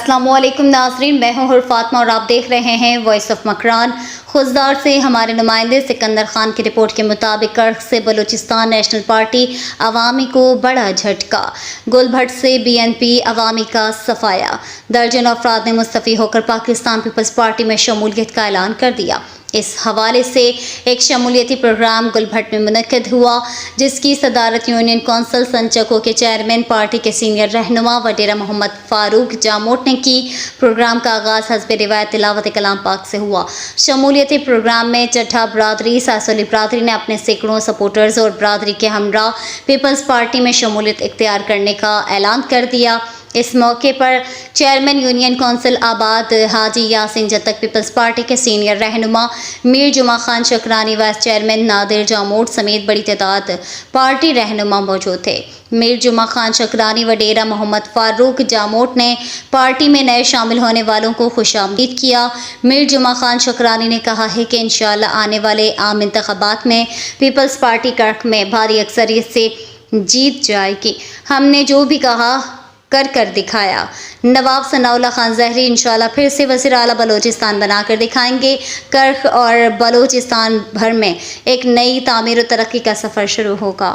अस्सलामु अलैकुम नाज़रीन, मैं हूं हुर फातिमा और आप देख रहे हैं वॉइस ऑफ मकरान। खुजदार से हमारे नुमाइंदे सिकंदर खान की रिपोर्ट के मुताबिक कर्क से बलूचिस्तान नेशनल पार्टी अवामी को बड़ा झटका। गुलभट से BNP अवामी का सफाया। दर्जनों अफराद ने मुस्तफ़ी होकर पाकिस्तान पीपल्स पार्टी में शमूलियत का ऐलान कर दिया। इस हवाले से एक शमूलियती प्रोग्राम गुलभट में मुनक्किद हुआ, जिसकी सदारत यूनियन कौंसिल संचकों के चेयरमैन, पार्टी के सीनियर रहनुमा वडेरा मोहम्मद फारूक जामोट ने की। प्रोग्राम का आगाज़ हस्ब रिवायत तिलावत कलाम पाक से हुआ। शमूलियती प्रोग्राम में चट्ठा बरादरी, सासोली बरादरी ने अपने सैकड़ों सपोर्टर्स और बरादरी के हमरा पीपल्स पार्टी में शमूलियत इख्तियार करने का ऐलान कर दिया। इस मौके पर चेयरमैन यूनियन कौंसिल आबाद हाजी यासिन जतक, पीपल्स पार्टी के सीनियर रहनुमा मीर जुमा खान शकरानी, वाइस चेयरमैन नादिर जामोट समेत बड़ी तादाद पार्टी रहनुमा मौजूद थे। मीर जुमा खान शकरानी व डेरा मोहम्मद फारूक जामोट ने पार्टी में नए शामिल होने वालों को खुशामदीद किया। मीर जुमा खान शकरानी ने कहा है कि इंशाअल्लाह आने वाले आम इंतखाबात में पीपल्स पार्टी कर्क में भारी अक्सरियत से जीत जाएगी। हमने जो भी कहा कर दिखाया। नवाब सनाउल्लाह खान ज़हरी इंशाअल्लाह फिर से वज़ीर आला बलूचिस्तान बनाकर दिखाएंगे। कर्क और बलूचिस्तान भर में एक नई तामीर और तरक्की का सफ़र शुरू होगा।